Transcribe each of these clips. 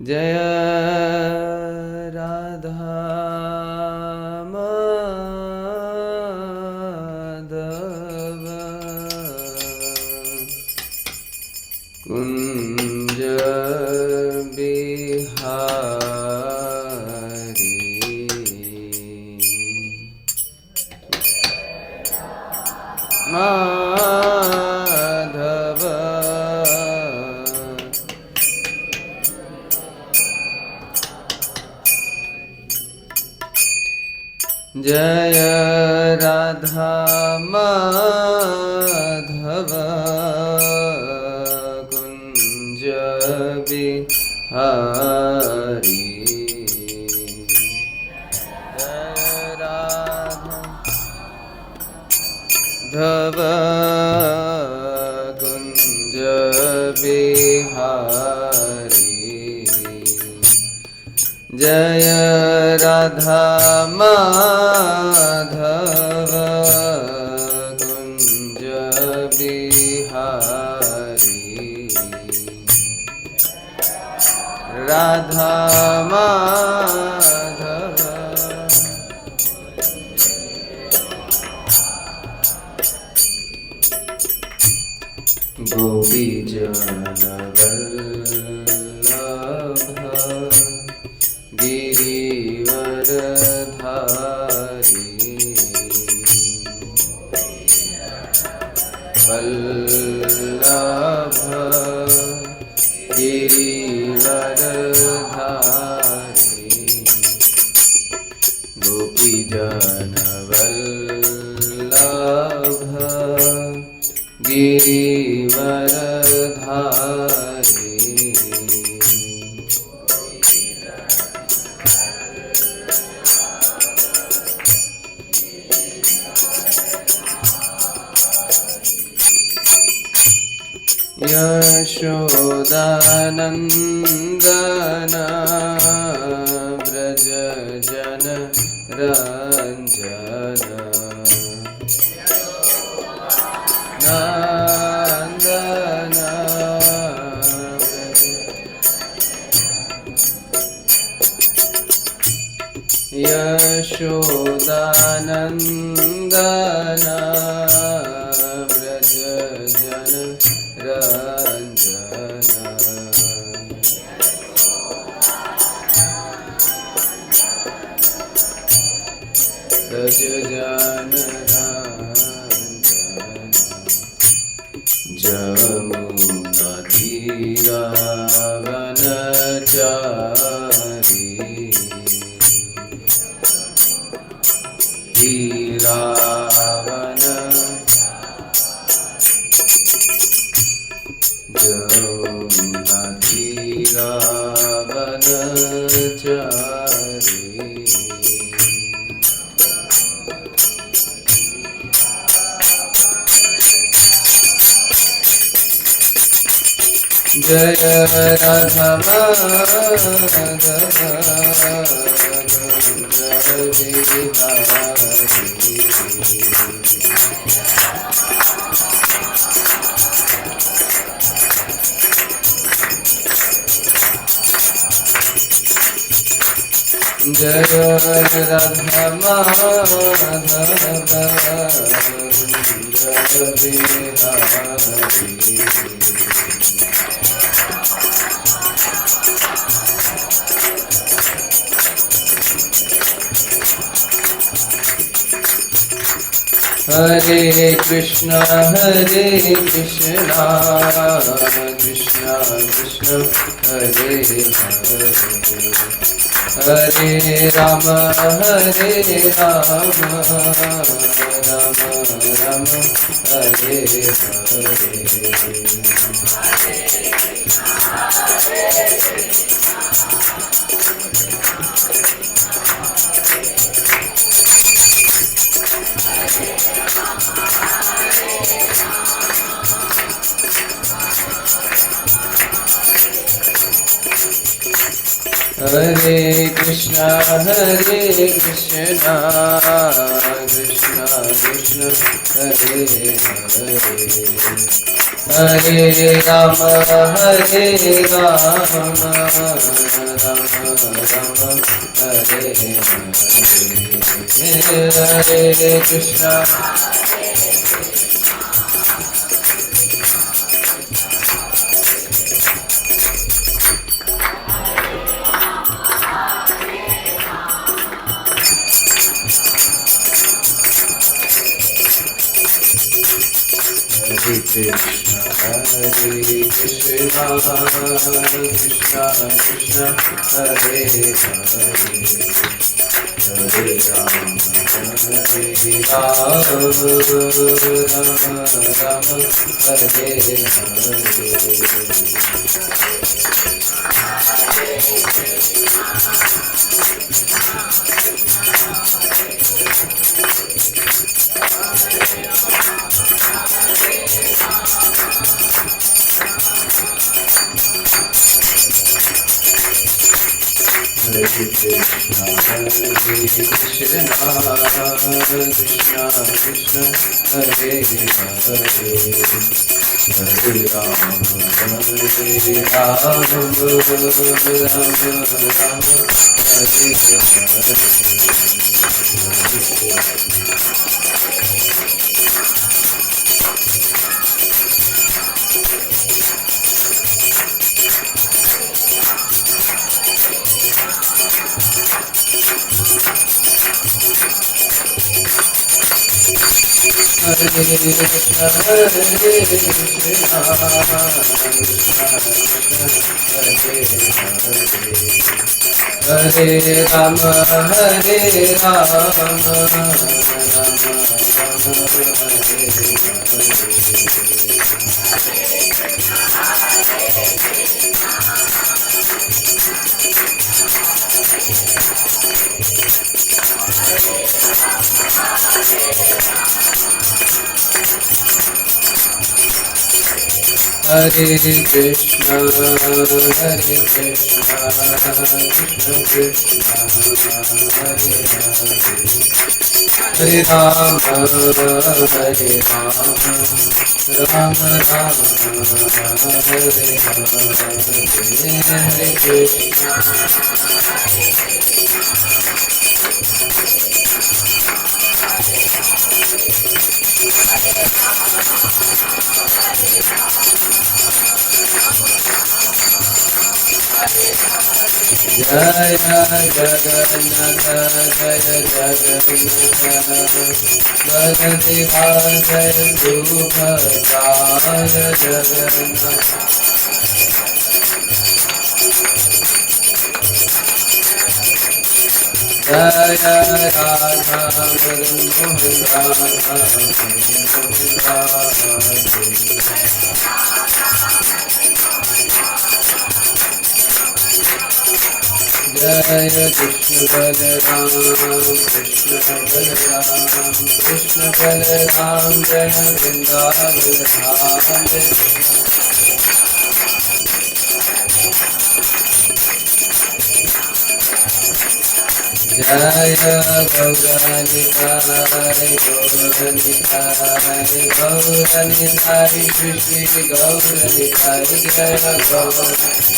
जय राधा माधव कुंज बिहारी माधव जय राधा माधव कुंज बिहारी जय राधा धव कुंज बिहारी जय राधा माधव कुंज बिहारी राधा माधव गोपी जन वल्लभ गिरिवरधारी वल्लभ गिरिवरधारी गोपीजन वल्लभ गिरिवरधारी यशोदानंदन व्रज जन रंजन नंदन यशोदानंदन व्रज जन रंजन व्रज जन रंजन जमुना तीरा वनचारी तीरावन जमुना तीरावन चारी जय राधा माधव जय राधा माधव हरे कृष्णा कृष्णा कृष्णा हरे हरे हरे राम राम राम हरे Hare Krishna Krishna Krishna Hare Hare Hare Rama Hare Rama Rama Hare Hare Hare Krishna Krishna Hare Krishna Krishna Krishna Hare Hare Hare Rama Rama Hare Hare Krishna Krishna Krishna Krishna Hare Hare Hare Rama Hare Krishna Krishna Krishna Hare Hare Hare Rama Rama Rama Hare Hare Hare Krishna Jaya Jagannatha Jaya Jagannatha Baladeva Jaya Subhadra Jagannatha Jaya Radha Madan Mohan Radha Jaya Krishna Balaram Krishna Balaram Krishna Balaram Jaya Vrindavan Hare Jaya Gauranitai Gauranitai Gauranitai Shri Gauranitai Jaya Gauranitai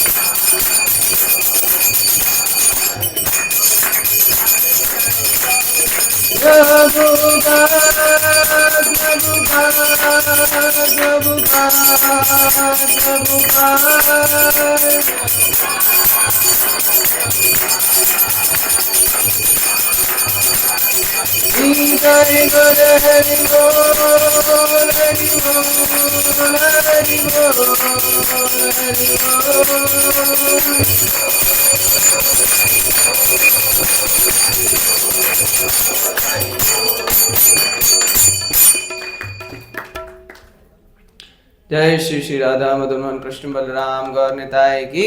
जय श्री श्री राधा मदन मोहन कृष्ण बलराम गौर निताय की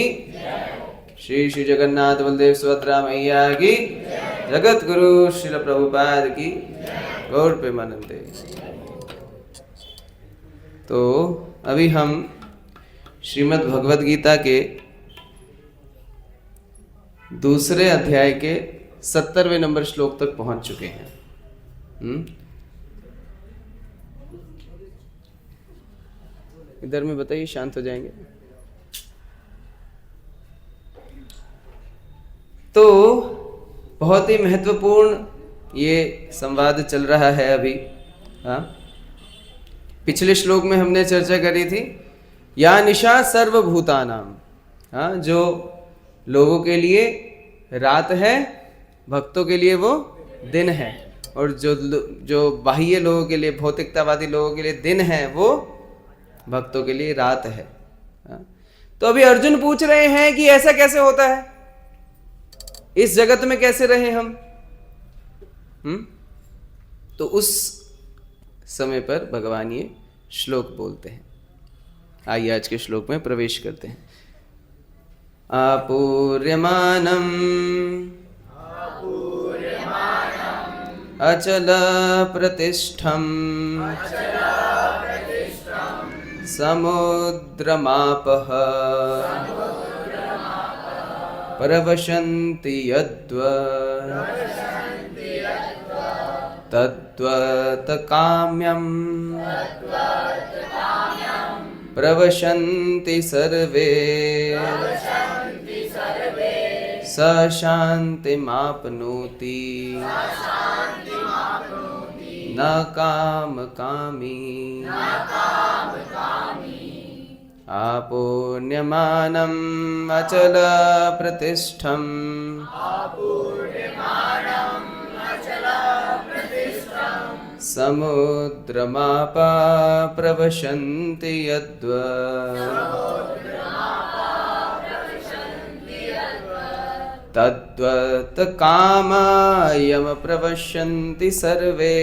श्री श्री जगन्नाथ बलदेव सुभद्रा मैया की जगत गुरु श्रील प्रभुपाद की गौर प्रेमानंदे। तो अभी हम श्रीमद् भगवद गीता के दूसरे अध्याय के 70वें नंबर श्लोक तक पहुंच चुके हैं। इधर में बताइए, शांत हो जाएंगे। तो बहुत ही महत्वपूर्ण ये संवाद चल रहा है अभी। हाँ, पिछले श्लोक में हमने चर्चा करी थी, या निशा सर्वभूतानाम। हाँ, जो लोगों के लिए रात है, भक्तों के लिए वो दिन है, और जो बाह्य लोगों के लिए, भौतिकतावादी लोगों के लिए दिन है, वो भक्तों के लिए रात है। तो अभी अर्जुन पूछ रहे हैं कि ऐसा कैसे होता है, इस जगत में कैसे रहे हम। तो उस समय पर भगवान ये श्लोक बोलते हैं। आइए आज के श्लोक में प्रवेश करते हैं। आपूर्यमानम अचल प्रतिष्ठम समुद्रमापः प्रवशन्ति यद्वत् तद्वत् काम्यम् प्रवशन्ति सर्वे स शान्तिमाप्नोति न कामकामी। आपूर्ण्यमानम् अचल प्रतिष्ठम् समुद्रमापा प्रवशन्ति यद्वत् तद्वत् कामायम प्रवशन्ति सर्वे।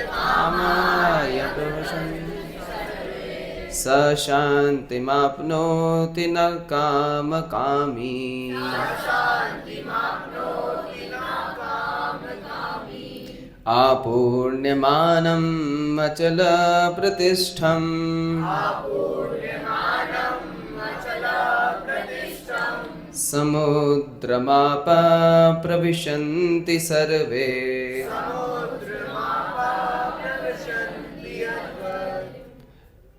कामाय प्रवशन्ति स शान्तिमाप्नोति न कामकामी। आपूर्ण्यमानम् अचल प्रतिष्ठम् समुद्रमापा प्रविशन्ति सर्वे।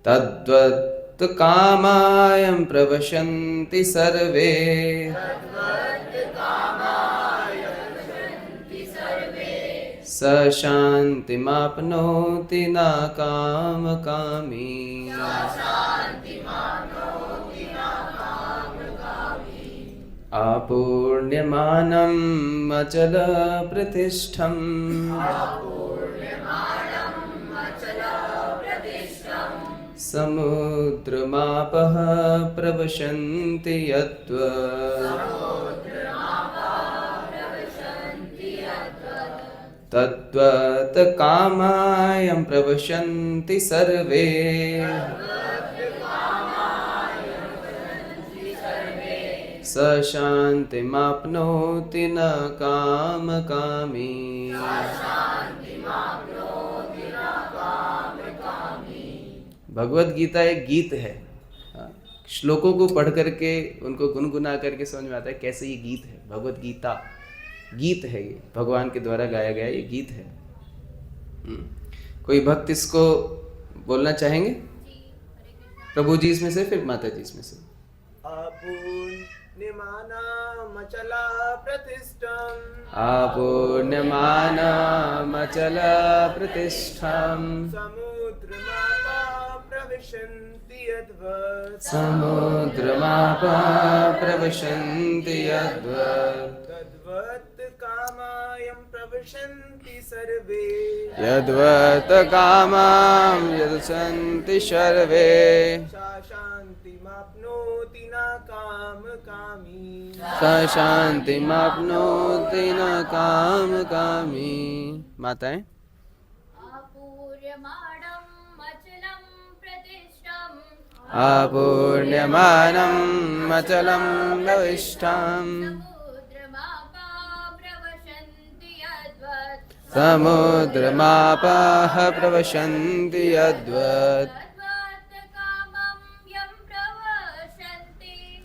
तद्वत् कामायं प्रवशन्ति सर्वे। स शान्तिमाप्नोति न कामकामी। आपूर्ण्यमानम् अचल प्रतिष्ठम् समुद्रमापः प्रवशन्ति यद्वत् तद्वत् कामायं प्रवशन्ति सर्वे। स शान्तिमाप्नोति न कामकामी। भगवत गीता एक गीत है। श्लोकों को पढ़ करके, उनको गुनगुना करके समझ में आता है कैसे ये गीत है। भगवत गीता गीत है, ये भगवान के द्वारा गाया गया ये गीत है। कोई भक्त इसको बोलना चाहेंगे? प्रभु जी इसमें से, फिर माता जी इसमें से। आपूर्ण्यमानमचल प्रतिष्ठम् आपूर्ण्यमानमचल प्रतिष्ठम् समुद्रमापा प्रविशन्ति यद्वत् समुद्रमापा प्रविशन्ति यद्वत् तद्वत् कामायं प्रविशन्ति सर्वे। यद्वत् कामां यदसन्ति सर्वे। सा शान्तिमाप्नोति न कामकामी। स शान्तिमाप्नोति न कामकामी। माताएं। आपूर्ण्यमानम् अचलं प्रविष्टम् समुद्रमापः प्रवशन्ति यद्वत्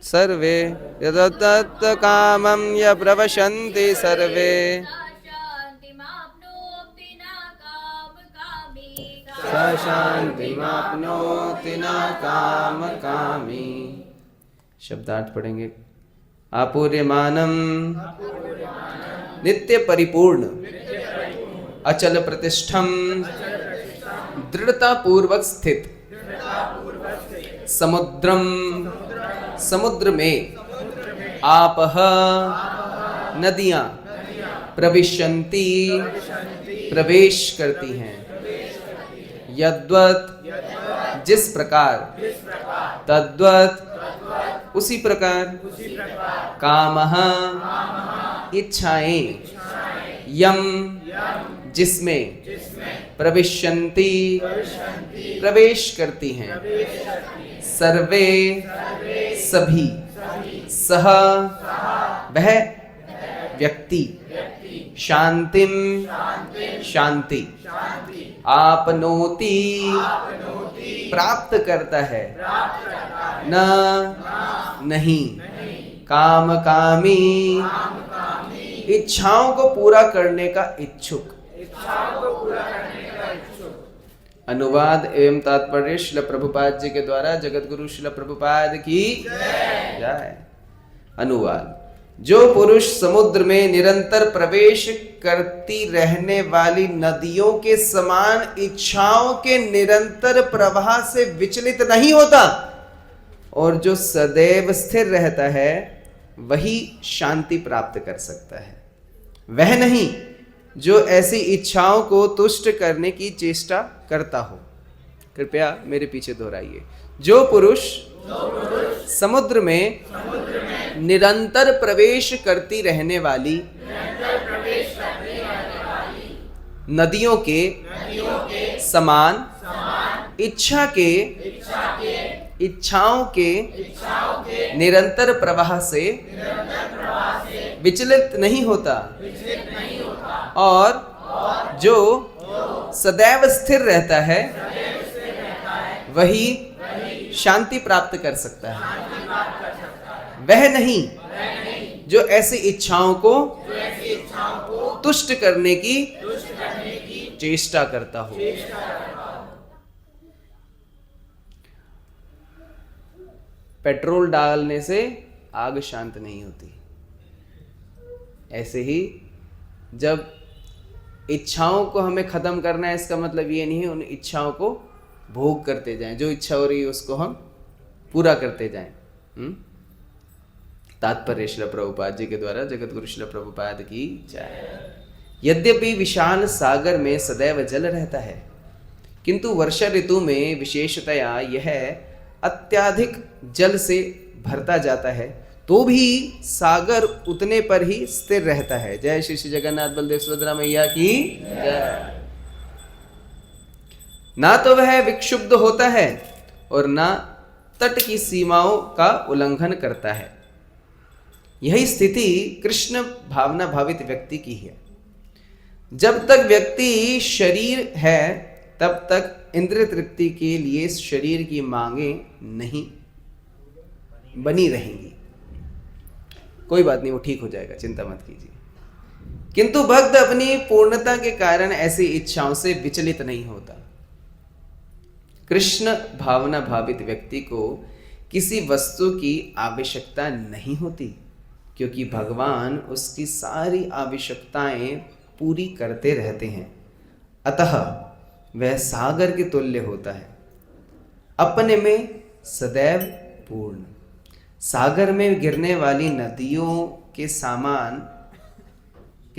स सर्वे यदतत् कामं य प्रवशन्ति सर्वे स शान्तिमाप्नोति न कामकामी। शब्दार्थ पढ़ेंगे। आपूर्यमानम नित्य परिपूर्ण अचल प्रतिष्ठम दृढ़ता पूर्वक स्थित समुद्रम समुद्र में आपह नदियां प्रविशन्ति प्रवेश करती हैं यद्वत जिस प्रकार तद्वत उसी प्रकार कामः इच्छाएं यम जिसमें प्रविशन्ति प्रवेश करती हैं सर्वे सभी सह वह व्यक्ति शांतिम शांति आपनोति प्राप्त करता है न नहीं काम कामी इच्छाओं को पूरा करने का इच्छुक। अनुवाद एवं तात्पर्य श्रील प्रभुपाद जी के द्वारा जगत गुरु श्रील प्रभुपाद की जय। अनुवाद। जो पुरुष समुद्र में निरंतर प्रवेश करती रहने वाली नदियों के समान इच्छाओं के निरंतर प्रवाह से विचलित नहीं होता और जो सदैव स्थिर रहता है वही शांति प्राप्त कर सकता है। वह नहीं जो ऐसी इच्छाओं को तुष्ट करने की चेष्टा करता हो। कृपया मेरे पीछे दोहराइए। जो पुरुष समुद्र में निरंतर प्रवेश करती रहने वाली नदियों के समान इच्छाओं के निरंतर प्रवाह से विचलित नहीं होता और जो सदैव स्थिर रहता है वही शांति प्राप्त कर सकता है। वह नहीं जो ऐसी इच्छाओं को तुष्ट करने की चेष्टा करता हो। पेट्रोल डालने से आग शांत नहीं होती, ऐसे ही जब इच्छाओं को हमें खत्म करना है इसका मतलब ये नहीं है उन इच्छाओं को भोग करते जाएं। जो इच्छा हो रही है उसको हम पूरा करते जाएं। तात्पर्य श्रील प्रभुपाद जी के द्वारा जगत गुरु श्रील प्रभुपाद की जय। यद्यपि विशाल सागर में सदैव जल रहता है किंतु वर्षा ऋतु में विशेषतया यह अत्यधिक जल से भरता जाता है तो भी सागर उतने पर ही स्थिर रहता है। जय श्री श्री जगन्नाथ बलदेव सुभद्रा मैया की जय। ना तो वह विक्षुब्ध होता है और ना तट की सीमाओं का उल्लंघन करता है। यही स्थिति कृष्ण भावना भावित व्यक्ति की है। जब तक व्यक्ति शरीर है तब तक इंद्रिय तृप्ति के लिए शरीर की मांगें नहीं बनी रहेंगी। कोई बात नहीं, वो ठीक हो जाएगा, चिंता मत कीजिए। किंतु भक्त अपनी पूर्णता के कारण ऐसी इच्छाओं से विचलित नहीं होता। कृष्ण भावना भावित व्यक्ति को किसी वस्तु की आवश्यकता नहीं होती क्योंकि भगवान उसकी सारी आवश्यकताएं पूरी करते रहते हैं। अतः वह सागर के तुल्य होता है, अपने में सदैव पूर्ण। सागर में गिरने वाली नदियों के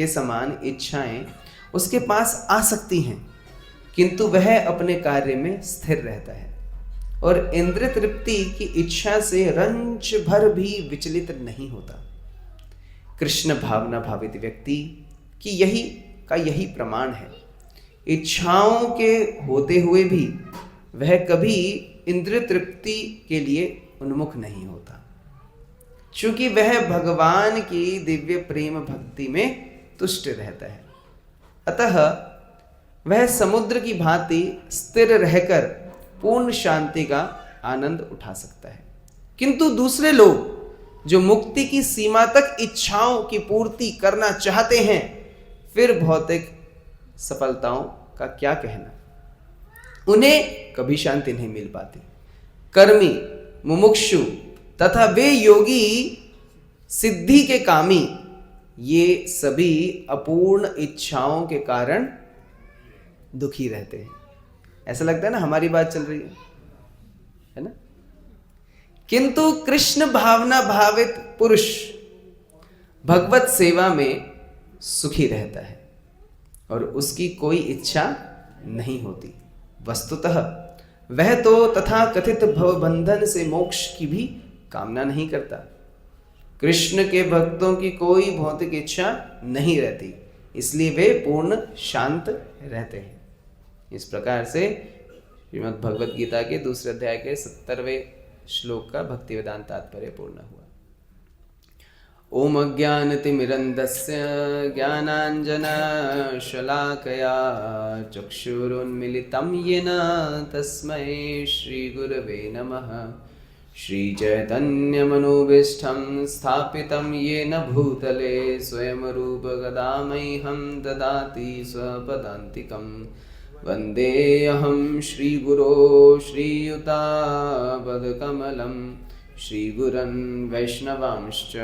समान इच्छाएं उसके पास आ सकती हैं किंतु वह अपने कार्य में स्थिर रहता है और इंद्रिय तृप्ति की इच्छा से रंच भर भी विचलित नहीं होता। कृष्ण भावना भावित व्यक्ति की यही प्रमाण है। इच्छाओं के होते हुए भी वह कभी इंद्रिय तृप्ति के लिए उन्मुख नहीं होता क्योंकि वह भगवान की दिव्य प्रेम भक्ति में तुष्ट रहता है। अतः वह समुद्र की भांति स्थिर रहकर पूर्ण शांति का आनंद उठा सकता है। किंतु दूसरे लोग जो मुक्ति की सीमा तक इच्छाओं की पूर्ति करना चाहते हैं, फिर भौतिक सफलताओं का क्या कहना, उन्हें कभी शांति नहीं मिल पाती। कर्मी, मुमुक्षु तथा वे योगी, सिद्धि के कामी, ये सभी अपूर्ण इच्छाओं के कारण दुखी रहते हैं। ऐसा लगता है ना हमारी बात चल रही है ना। किंतु कृष्ण भावना भावित पुरुष भगवत सेवा में सुखी रहता है और उसकी कोई इच्छा नहीं होती। वस्तुतः वह तो तथा कथित भवबंधन से मोक्ष की भी कामना नहीं करता। कृष्ण के भक्तों की कोई भौतिक इच्छा नहीं रहती, इसलिए वे पूर्ण शांत रहते हैं। इस प्रकार से श्रीमद् भगवद गीता के दूसरे अध्याय के 70वें श्लोक का भक्ति वेदांत तात्पर्य पूर्ण हुआ। ओम अज्ञानतिमिरन्धस्य ज्ञानाञ्जना शलाकया चक्षुरुन्मिलितं येन तस्मै श्रीगुरवे नमः। श्रीचैतन्यमनोभीष्टं स्थापितं येन भूतले स्वयं रूपगदा मह्यं ददाति स्वपदान्तिकम्। वन्देऽहं श्रीगुरो श्रीयुतापदकमलं श्रीगुरन् वैष्णवांश्च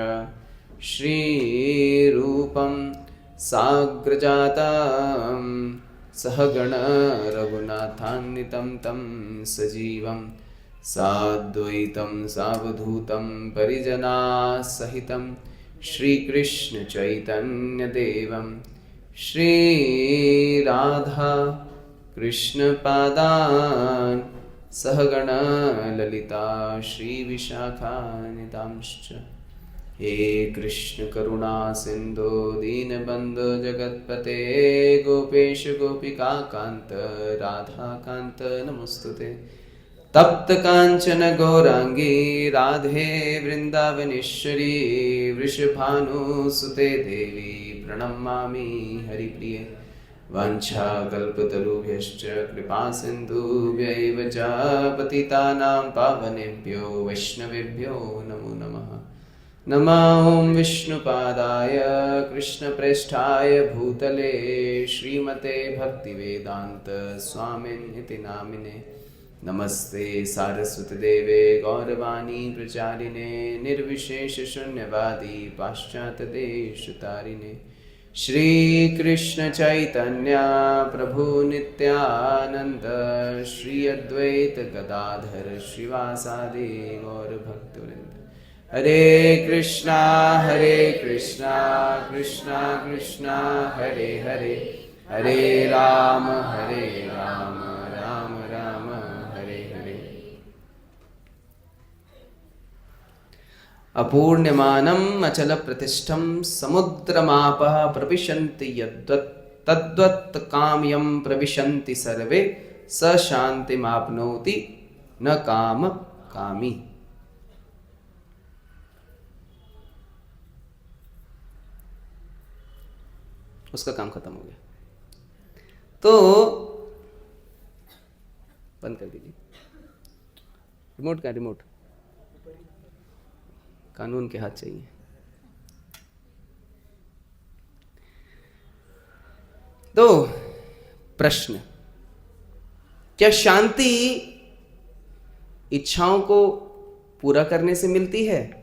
श्रीरूपं साग्रजातं सहगण रघुनाथान्वितं तं सजीवं साद्वैतं सावधूतं परिजनासहितं श्रीकृष्ण चैतन्यदेवं श्रीराधा कृष्णपादान् सहगण ललिता श्रीविशाखान्वितांश्च। हे कृष्ण करुणा सिंधु दीनबंधु जगत्पते गोपेश गोपिका कांत राधा कांत नमोस्तुते। तप्त कांचन गौरांगी राधे वृंदावनेश्वरी वृषभानुसुते देवी प्रणमामि हरिप्रिये। वाञ्छाकल्पतरुभ्यश्च कृपा सिन्धुभ्यैव च पतितानां पावनेभ्यो वैष्णवेभ्यो नमो नमः। नमः ॐ विष्णुपादाय कृष्णप्रेष्ठाय भूतले श्रीमते भक्तिवेदान्त स्वामिनिति नामिने। नमस्ते सारस्वतीदेवे गौरवाणी प्रचारिणे निर्विशेषशून्यवादी पाश्चात्यदेशतारिणे। श्री कृष्ण चैतन्य प्रभु नित्यानंद श्री अद्वैत गदाधर श्रीवासादि गौर भक्तवृंद। हरे कृष्णा कृष्णा कृष्णा हरे हरे, हरे राम राम राम हरे हरे। अपूर्ण्यमानम् अचल प्रतिष्ठं समुद्रमापः प्रविशन्ति यद्वत् तद्वत् काम्यं प्रविशन्ति सर्वे स शान्तिमाप्नोति न काम कामी। उसका काम खत्म हो गया तो बंद कर दीजिए। रिमोट का रिमोट कानून के हाथ चाहिए। तो प्रश्न, क्या शांति इच्छाओं को पूरा करने से मिलती है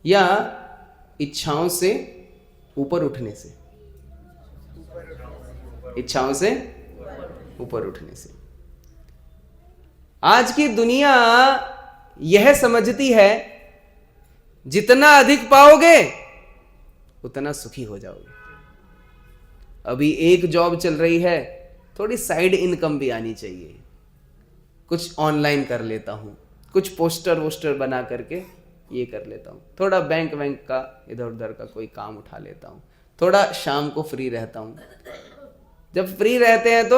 या इच्छाओं से ऊपर उठने से? इच्छाओं से ऊपर उठने से। आज की दुनिया यह समझती है जितना अधिक पाओगे उतना सुखी हो जाओगे। अभी एक जॉब चल रही है, थोड़ी साइड इनकम भी आनी चाहिए। कुछ ऑनलाइन कर लेता हूं, कुछ पोस्टर वोस्टर बना करके ये कर लेता हूं, थोड़ा बैंक का इधर उधर का कोई काम उठा लेता हूं, थोड़ा शाम को फ्री रहता हूं। जब फ्री रहते हैं तो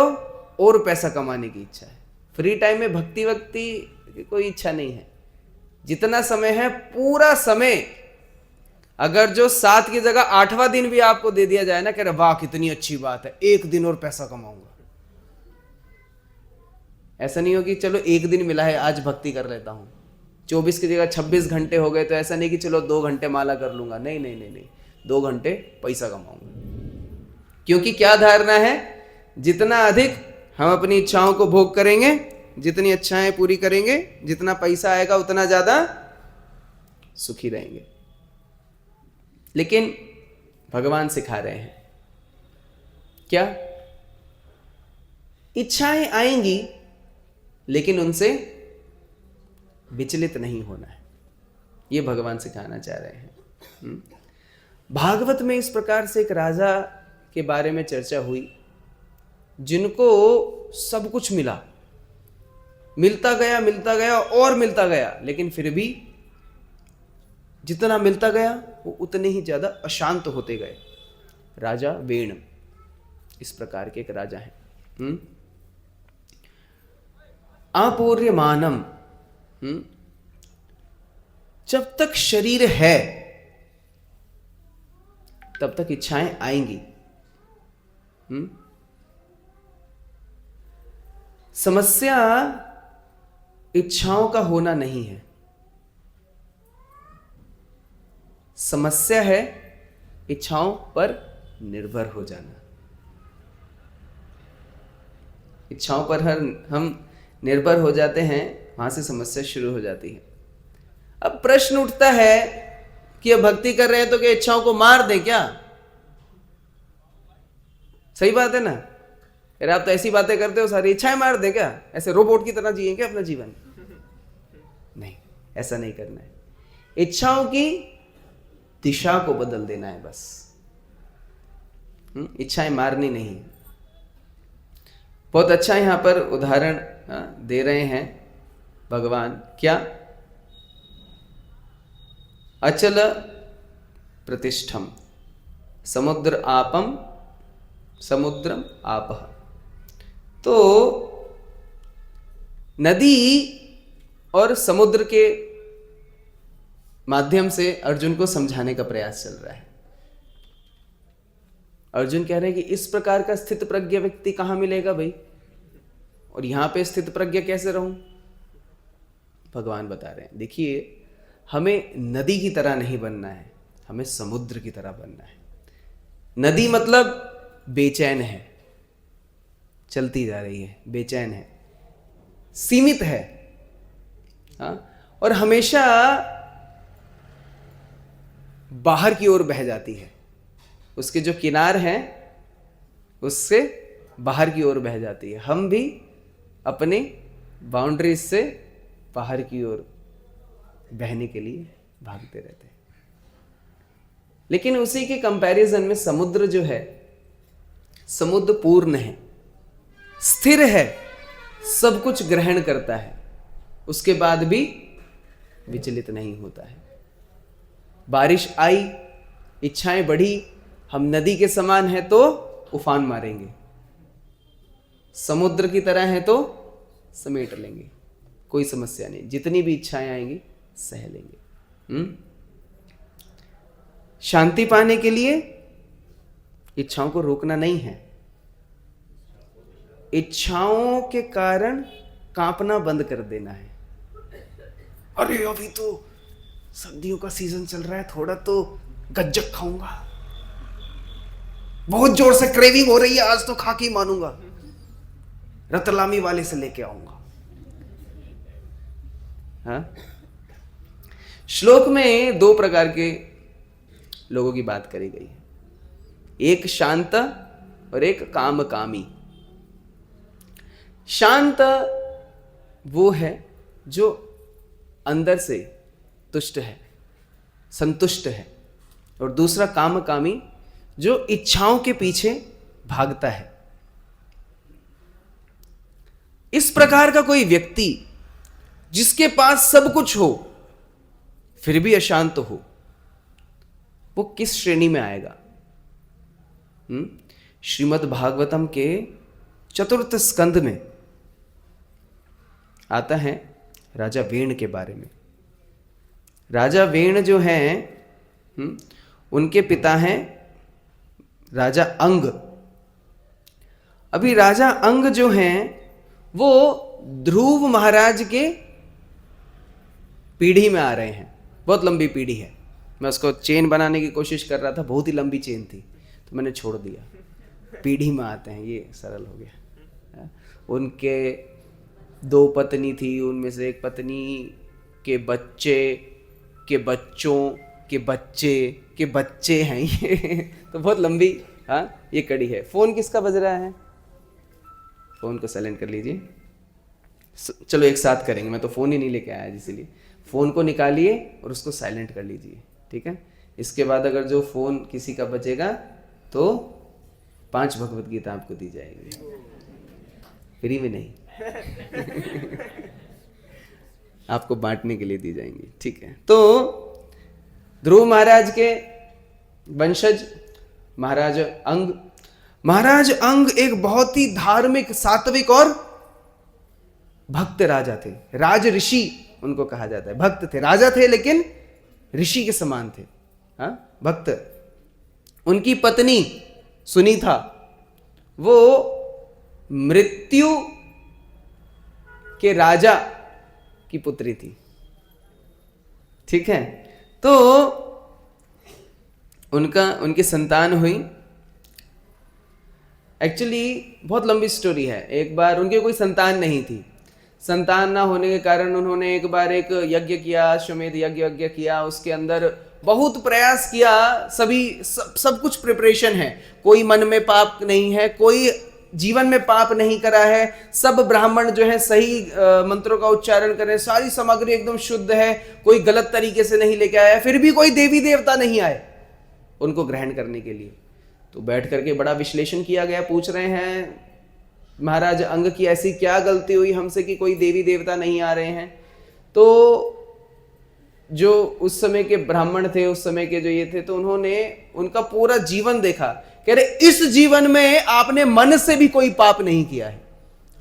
और पैसा कमाने की इच्छा है। फ्री टाइम में भक्ति की कोई इच्छा नहीं है। जितना समय है पूरा समय, अगर जो 7 की जगह 8वां दिन भी आपको दे दिया जाए ना, कह रहे वाह कितनी अच्छी बात है, एक दिन और पैसा कमाऊंगा। ऐसा नहीं हो कि चलो एक दिन मिला है आज भक्ति कर लेता हूं, 24 की जगह 26 घंटे हो गए तो ऐसा नहीं कि चलो 2 घंटे माला कर लूंगा, नहीं नहीं नहीं नहीं, 2 घंटे पैसा कमाऊंगा। क्योंकि क्या धारणा है, जितना अधिक हम अपनी इच्छाओं को भोग करेंगे, जितनी इच्छाएं पूरी करेंगे, जितना पैसा आएगा उतना ज्यादा सुखी रहेंगे। लेकिन भगवान सिखा रहे हैं क्या, इच्छाएं आएंगी लेकिन उनसे विचलित नहीं होना है, ये भगवान सिखाना चाह रहे हैं। भागवत में इस प्रकार से एक राजा के बारे में चर्चा हुई जिनको सब कुछ मिला, मिलता गया और मिलता गया, लेकिन फिर भी जितना मिलता गया वो उतने ही ज्यादा अशांत होते गए। राजा वेण इस प्रकार के एक राजा हैं। आपूर्यमानम, जब तक शरीर है तब तक इच्छाएं आएंगी। समस्या इच्छाओं का होना नहीं है, समस्या है इच्छाओं पर निर्भर हो जाना। इच्छाओं पर हम निर्भर हो जाते हैं, वहां से समस्या शुरू हो जाती है। अब प्रश्न उठता है कि अब भक्ति कर रहे हैं तो क्या इच्छाओं को मार दें क्या? सही बात है ना? अरे आप तो ऐसी बातें करते हो, सारी इच्छाएं मार दें क्या? ऐसे रोबोट की तरह जिए क्या अपना जीवन? नहीं, ऐसा नहीं करना है। इच्छाओं की दिशा को बदल देना है बस। इच्छाएं मारनी नहीं। बहुत अच्छा यहां पर उदाहरण दे रहे हैं भगवान। क्या? अचल प्रतिष्ठम समुद्र आपम समुद्रम आपह। तो नदी और समुद्र के माध्यम से अर्जुन को समझाने का प्रयास चल रहा है। अर्जुन कह रहे हैं कि इस प्रकार का स्थित प्रज्ञ व्यक्ति कहां मिलेगा भाई, और यहां पे स्थित प्रज्ञ कैसे रहूं? भगवान बता रहे हैं, देखिए हमें नदी की तरह नहीं बनना है, हमें समुद्र की तरह बनना है। नदी मतलब बेचैन है, चलती जा रही है, बेचैन है, सीमित है, और हमेशा बाहर की ओर बह जाती है। उसके जो किनार हैं उससे बाहर की ओर बह जाती है। हम भी अपने बाउंड्रीज से बाहर की ओर बहने के लिए भागते रहते हैं। लेकिन उसी के कंपैरिजन में समुद्र जो है, समुद्र पूर्ण है, स्थिर है, सब कुछ ग्रहण करता है, उसके बाद भी विचलित नहीं होता है। बारिश आई, इच्छाएं बढ़ी, हम नदी के समान हैं तो उफान मारेंगे, समुद्र की तरह हैं तो समेट लेंगे, कोई समस्या नहीं। जितनी भी इच्छाएं आएंगी सह लेंगे। शांति पाने के लिए इच्छाओं को रोकना नहीं है, इच्छाओं के कारण कांपना बंद कर देना है। अरे अभी तो सर्दियों का सीजन चल रहा है, थोड़ा तो गज्जक खाऊंगा, बहुत जोर से क्रेविंग हो रही है, आज तो खा के ही मानूंगा, रतलामी वाले से लेके आऊंगा। हाँ? श्लोक में 2 प्रकार के लोगों की बात करी गई है, एक शांत और एक कामकामी। शांत वो है जो अंदर से तुष्ट है, संतुष्ट है, और दूसरा कामकामी जो इच्छाओं के पीछे भागता है। इस प्रकार का कोई व्यक्ति जिसके पास सब कुछ हो फिर भी अशांत हो, वो किस श्रेणी में आएगा? श्रीमद् भागवतम के 4th स्कंद में आता है राजा वेण के बारे में। राजा वेण जो हैं, उनके पिता हैं राजा अंग। अभी राजा अंग जो हैं वो ध्रुव महाराज के पीढ़ी में आ रहे हैं, बहुत लंबी पीढ़ी है। मैं उसको चेन बनाने की कोशिश कर रहा था, बहुत ही लंबी चेन थी तो मैंने छोड़ दिया। पीढ़ी में आते हैं, ये सरल हो गया। उनके 2 पत्नी थी, उनमें से एक पत्नी के बच्चे के बच्चों के बच्चे के बच्चे हैं ये तो बहुत लंबी ये कड़ी है। फोन किसका बज रहा है? फोन को साइलेंट कर लीजिए। चलो एक साथ करेंगे, मैं तो फोन ही नहीं लेके आया, इसीलिए फोन को निकालिए और उसको साइलेंट कर लीजिए, ठीक है। इसके बाद अगर जो फोन किसी का बचेगा तो 5 भगवत गीता आपको दी जाएगी, फ्री में नहीं आपको बांटने के लिए दी जाएंगी, ठीक है। तो ध्रुव महाराज के वंशज महाराज अंग एक बहुत ही धार्मिक, सात्विक और भक्त राजा थे। राज ऋषि उनको कहा जाता है। भक्त थे, राजा थे लेकिन ऋषि के समान थे, भक्त। उनकी पत्नी सुनीता वो मृत्यु के राजा की पुत्री थी, ठीक है। तो उनकी संतान हुई। एक्चुअली बहुत लंबी स्टोरी है। एक बार उनकी कोई संतान नहीं थी, संतान ना होने के कारण उन्होंने एक बार एक यज्ञ किया, अश्वमेध यज्ञ किया। उसके अंदर बहुत प्रयास किया, सब कुछ प्रिपरेशन है, कोई मन में पाप नहीं है, कोई जीवन में पाप नहीं करा है, सब ब्राह्मण जो है सही मंत्रों का उच्चारण कर रहे हैं, सारी सामग्री एकदम शुद्ध है, कोई गलत तरीके से नहीं लेके आया। फिर भी कोई देवी देवता नहीं आए उनको ग्रहण करने के लिए। तो बैठ करके बड़ा विश्लेषण किया गया। पूछ रहे हैं महाराज अंग की ऐसी क्या गलती हुई हमसे कि कोई देवी देवता नहीं आ रहे हैं। तो जो उस समय के ब्राह्मण थे, उस समय के जो ये थे, तो उन्होंने उनका पूरा जीवन देखा। कह रहे इस जीवन में आपने मन से भी कोई पाप नहीं किया है,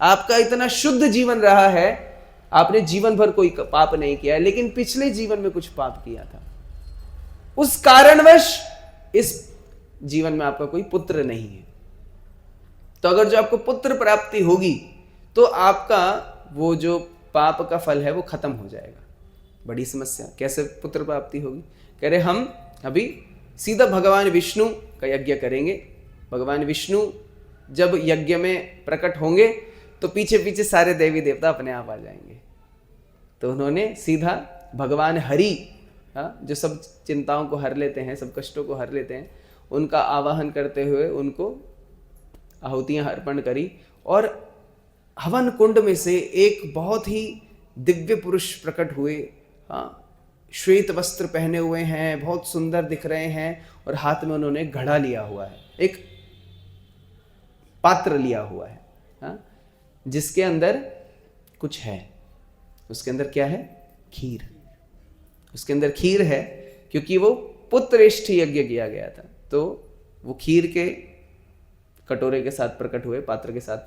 आपका इतना शुद्ध जीवन रहा है, आपने जीवन भर कोई पाप नहीं किया है, लेकिन पिछले जीवन में कुछ पाप किया था, उस कारणवश इस जीवन में आपका कोई पुत्र नहीं है। तो अगर जो आपको पुत्र प्राप्ति होगी तो आपका वो जो पाप का फल है वो खत्म हो जाएगा। बड़ी समस्या, कैसे पुत्र प्राप्ति होगी? कह रहे हम अभी सीधा भगवान विष्णु का यज्ञ करेंगे। भगवान विष्णु जब यज्ञ में प्रकट होंगे तो पीछे पीछे सारे देवी देवता अपने आप आ जाएंगे। तो उन्होंने सीधा भगवान हरि, जो सब चिंताओं को हर लेते हैं, सब कष्टों को हर लेते हैं, उनका आवाहन करते हुए उनको आहुतियां अर्पण करी। और हवन कुंड में से एक बहुत ही दिव्य पुरुष प्रकट हुए। श्वेत वस्त्र पहने हुए हैं, बहुत सुंदर दिख रहे हैं, और हाथ में उन्होंने घड़ा लिया हुआ है, एक पात्र लिया हुआ है, जिसके अंदर कुछ है। उसके अंदर क्या है? खीर। उसके अंदर खीर है, क्योंकि वो पुत्रेष्ठ यज्ञ किया गया था। तो वो खीर के कटोरे के साथ प्रकट हुए, पात्र के साथ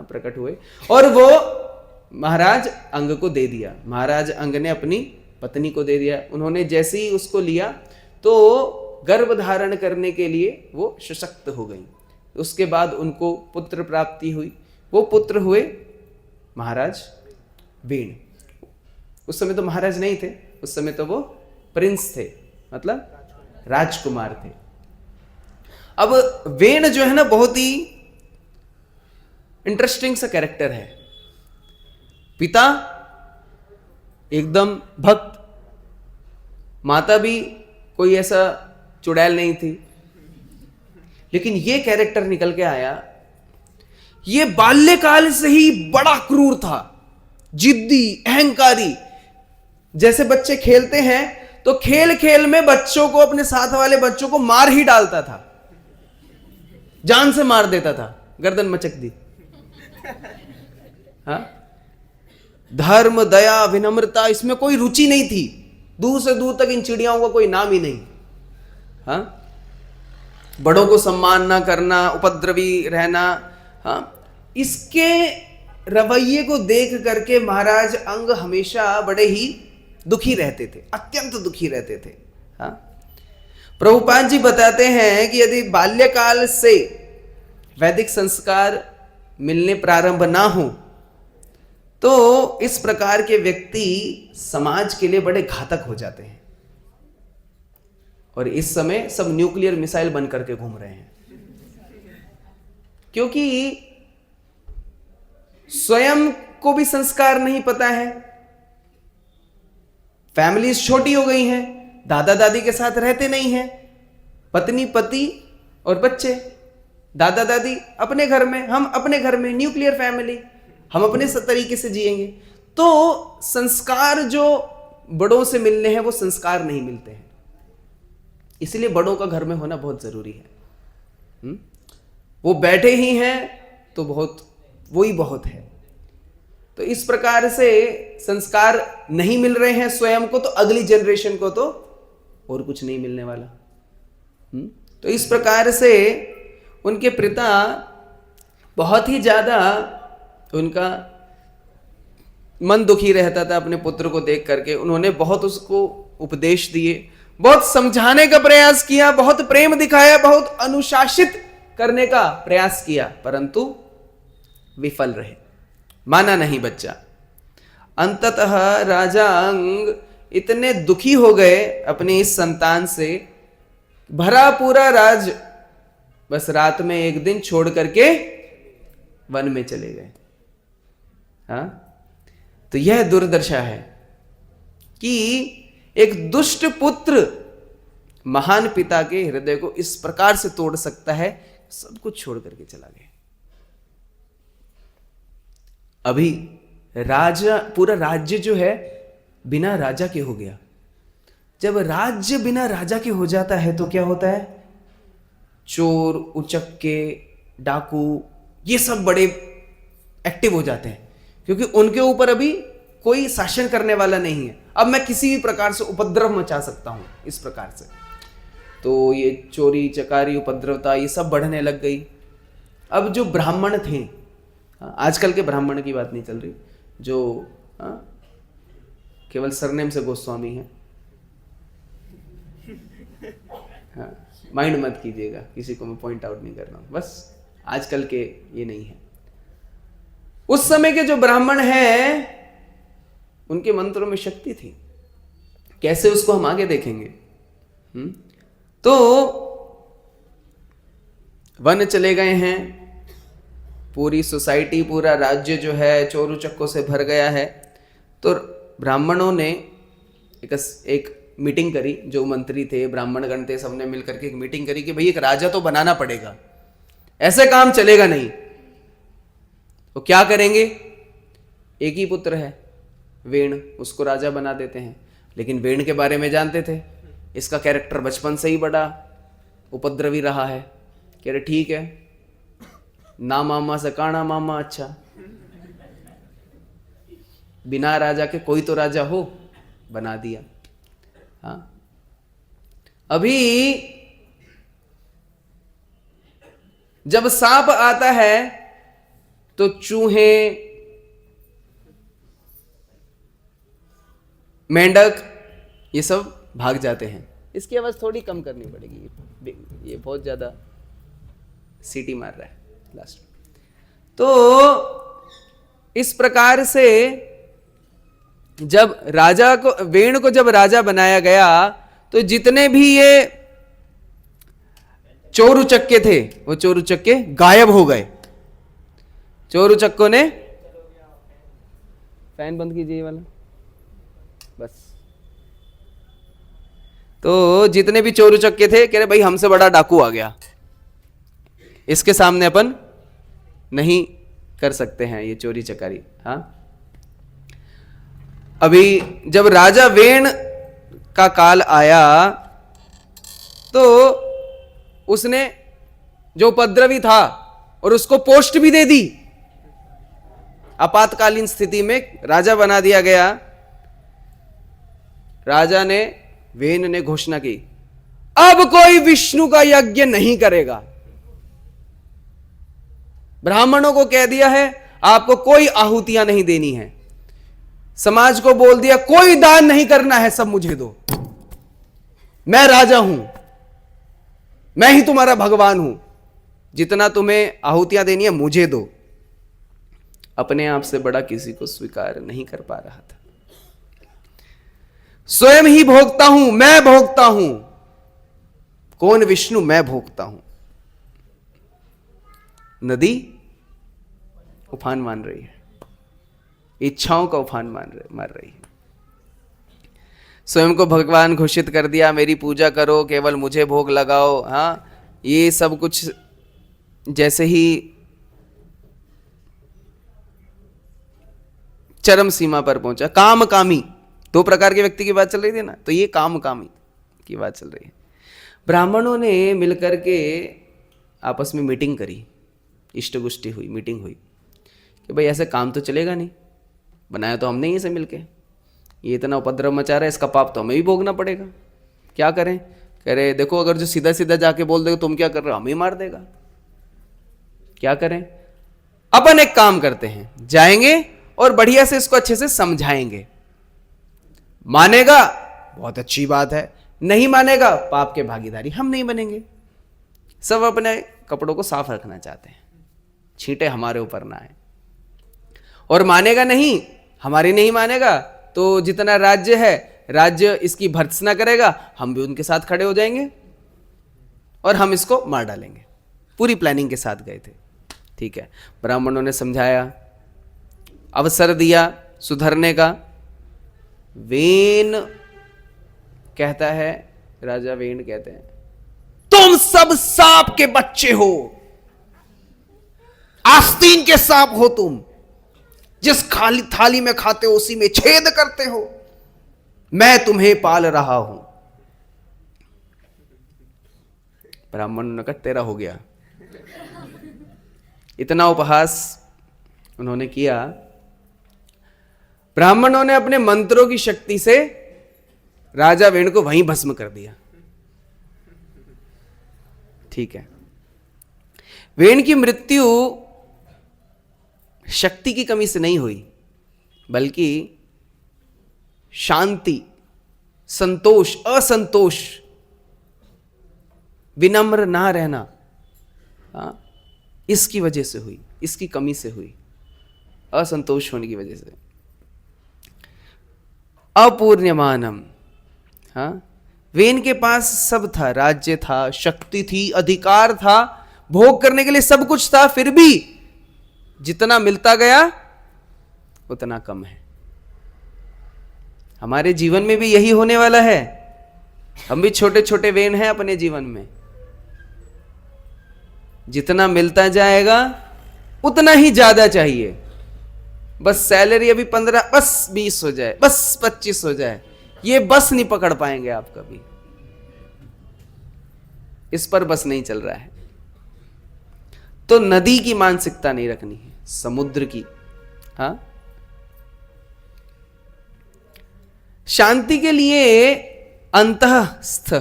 प्रकट हुए, और वो महाराज अंग को दे दिया। महाराज अंग ने अपनी पत्नी को दे दिया। उन्होंने जैसे ही उसको लिया तो गर्भ धारण करने के लिए वो सशक्त हो गई। उसके बाद उनको पुत्र प्राप्ति हुई। वो पुत्र हुए महाराज वेण। उस समय तो महाराज नहीं थे, उस समय तो वो प्रिंस थे, मतलब राजकुमार थे। अब वेण जो है ना, बहुत ही इंटरेस्टिंग सा कैरेक्टर है। पिता एकदम भक्त, माता भी कोई ऐसा चुड़ैल नहीं थी, लेकिन ये कैरेक्टर निकल के आया। ये बाल्यकाल से ही बड़ा क्रूर था, जिद्दी, अहंकारी। जैसे बच्चे खेलते हैं तो खेल खेल में बच्चों को, अपने साथ वाले बच्चों को मार ही डालता था, जान से मार देता था, गर्दन मचक दी। धर्म, दया, विनम्रता, इसमें कोई रुचि नहीं थी। दूर से दूर तक इन चिड़ियाओं का कोई नाम ही नहीं। बड़ों को सम्मान ना करना, उपद्रवी रहना। इसके रवैये को देख करके महाराज अंग हमेशा बड़े ही दुखी रहते थे, अत्यंत दुखी रहते थे। प्रभुपाद जी बताते हैं कि यदि बाल्यकाल से वैदिक संस्कार मिलने प्रारंभ ना हो तो इस प्रकार के व्यक्ति समाज के लिए बड़े घातक हो जाते हैं। और इस समय सब न्यूक्लियर मिसाइल बन करके घूम रहे हैं, क्योंकि स्वयं को भी संस्कार नहीं पता है। फैमिलीज छोटी हो गई हैं, दादा दादी के साथ रहते नहीं हैं, पत्नी पति और बच्चे, दादा दादी अपने घर में, हम अपने घर में, न्यूक्लियर फैमिली, हम अपने तरीके से जिएंगे। तो संस्कार जो बड़ों से मिलने हैं वो संस्कार नहीं मिलते हैं, इसलिए बड़ों का घर में होना बहुत जरूरी है। वो बैठे ही हैं तो बहुत, वही बहुत है। तो इस प्रकार से संस्कार नहीं मिल रहे हैं स्वयं को, तो अगली जनरेशन को तो और कुछ नहीं मिलने वाला। तो इस प्रकार से उनके पिता बहुत ही ज्यादा, उनका मन दुखी रहता था अपने पुत्र को देख करके। उन्होंने बहुत उसको उपदेश दिए, बहुत समझाने का प्रयास किया, बहुत प्रेम दिखाया, बहुत अनुशासित करने का प्रयास किया, परंतु विफल रहे, माना नहीं बच्चा। अंततः राजा अंग इतने दुखी हो गए अपने इस संतान से, भरा पूरा राज बस रात में एक दिन छोड़ करके वन में चले गए। हाँ, तो यह दुर्दशा है कि एक दुष्ट पुत्र महान पिता के हृदय को इस प्रकार से तोड़ सकता है। सब कुछ छोड़ करके चला गया। अभी राजा, पूरा राज्य जो है बिना राजा के हो गया। जब राज्य बिना राजा के हो जाता है तो क्या होता है? चोर, उचक्के, डाकू, ये सब बड़े एक्टिव हो जाते हैं, क्योंकि उनके ऊपर अभी कोई शासन करने वाला नहीं है। अब मैं किसी भी प्रकार से उपद्रव मचा सकता हूं इस प्रकार से। तो ये चोरी चकारी उपद्रवता ये सब बढ़ने लग गई। अब जो ब्राह्मण थे, आजकल के ब्राह्मण की बात नहीं चल रही, जो केवल सरनेम से गोस्वामी हैं, माइंड मत कीजिएगा, किसी को मैं पॉइंट आउट नहीं कर रहा हूं, बस आजकल के ये नहीं है। उस समय के जो ब्राह्मण हैं उनके मंत्रों में शक्ति थी, कैसे उसको हम आगे देखेंगे। तो वन चले गए हैं, पूरी सोसाइटी, पूरा राज्य जो है चोर उचक्कों से भर गया है। तो ब्राह्मणों ने एक मीटिंग करी, जो मंत्री थे, ब्राह्मण गण थे, सबने मिलकर के एक मीटिंग करी कि भाई एक राजा तो बनाना पड़ेगा, ऐसे काम चलेगा नहीं। तो क्या करेंगे? एक ही पुत्र है वेण, उसको राजा बना देते हैं। लेकिन वेण के बारे में जानते थे, इसका कैरेक्टर बचपन से ही बड़ा उपद्रवी रहा है। कह रहे ठीक है, ना मामा से काना मामा अच्छा, बिना राजा के कोई तो राजा हो, बना दिया। हाँ, अभी जब सांप आता है तो चूहे, मेंढक ये सब भाग जाते हैं। इसकी आवाज थोड़ी कम करनी पड़ेगी, ये बहुत ज्यादा सीटी मार रहा है लास्ट में। तो इस प्रकार से जब राजा को, वेण को जब राजा बनाया गया, तो जितने भी ये चोर उचक्के थे वो चोर उचक्के गायब हो गए। चोर उचक्कों ने, फैन बंद कीजिए वाला, बस। तो जितने भी चोर उचक्के थे कह रहे भाई हमसे बड़ा डाकू आ गया, इसके सामने अपन नहीं कर सकते हैं ये चोरी चकारी। हाँ, अभी जब राजा वेण का काल आया तो उसने जो उपद्रवी था और उसको पोस्ट भी दे दी। आपातकालीन स्थिति में राजा बना दिया गया। राजा ने, वेन ने घोषणा की, अब कोई विष्णु का यज्ञ नहीं करेगा। ब्राह्मणों को कह दिया है आपको कोई आहुतियां नहीं देनी है। समाज को बोल दिया कोई दान नहीं करना है, सब मुझे दो, मैं राजा हूं, मैं ही तुम्हारा भगवान हूं, जितना तुम्हें आहुतियां देनी है मुझे दो। अपने आप से बड़ा किसी को स्वीकार नहीं कर पा रहा था। स्वयं ही भोगता हूं, मैं भोगता हूं। कौन? विष्णु। मैं भोगता हूं। नदी उफान मान रही है, इच्छाओं का उफान मार रही है। स्वयं को भगवान घोषित कर दिया, मेरी पूजा करो, केवल मुझे भोग लगाओ। हाँ, ये सब कुछ जैसे ही चरम सीमा पर पहुंचा। काम कामी, दो प्रकार के व्यक्ति की बात चल रही थी ना, तो ये काम कामी की बात चल रही है। ब्राह्मणों ने मिलकर के आपस में मीटिंग करी, इष्ट गोष्ठी हुई, मीटिंग हुई कि भाई ऐसे काम तो चलेगा नहीं, बनाया तो हमने ही इसे मिलके, ये इतना उपद्रव मचा रहा है, इसका पाप तो हमें भी भोगना पड़ेगा। क्या करें? कह रहे देखो, अगर जो सीधा सीधा जाके बोल देगा तुम क्या कर रहे हो, हमें ही मार देगा। क्या करें? अपन एक काम करते हैं, जाएंगे और बढ़िया से इसको अच्छे से समझाएंगे। मानेगा बहुत अच्छी बात है, नहीं मानेगा पाप के भागीदारी हम नहीं बनेंगे। सब अपने कपड़ों को साफ रखना चाहते हैं, छींटे हमारे ऊपर ना आए। और मानेगा नहीं, हमारी नहीं मानेगा तो जितना राज्य है, राज्य इसकी भर्त्सना करेगा, हम भी उनके साथ खड़े हो जाएंगे और हम इसको मार डालेंगे। पूरी प्लानिंग के साथ गए थे। ठीक है, ब्राह्मणों ने समझाया, अवसर दिया सुधरने का। वेन कहता है, राजा वेन कहते हैं, तुम सब सांप के बच्चे हो, आस्तीन के सांप हो तुम, जिस खाली थाली में खाते हो उसी में छेद करते हो। मैं तुम्हें पाल रहा हूं। ब्राह्मण ने कहा तेरा हो गया। इतना उपहास उन्होंने किया। ब्राह्मणों ने अपने मंत्रों की शक्ति से राजा वेण को वहीं भस्म कर दिया। ठीक है, वेण की मृत्यु शक्ति की कमी से नहीं हुई, बल्कि शांति, संतोष, असंतोष, विनम्र ना रहना, इसकी वजह से हुई, इसकी कमी से हुई, असंतोष होने की वजह से। अपूर्ण्यमानम, वेन के पास सब था, राज्य था, शक्ति थी, अधिकार था, भोग करने के लिए सब कुछ था, फिर भी जितना मिलता गया उतना कम है। हमारे जीवन में भी यही होने वाला है। हम भी छोटे छोटे वेन हैं अपने जीवन में। जितना मिलता जाएगा उतना ही ज्यादा चाहिए। बस सैलरी अभी 15, बस 20 हो जाए, बस 25 हो जाए, ये बस नहीं पकड़ पाएंगे आप कभी। इस पर बस नहीं चल रहा है। तो नदी की मानसिकता नहीं रखनी है, समुद्र की। हाँ, शांति के लिए अंतःस्थ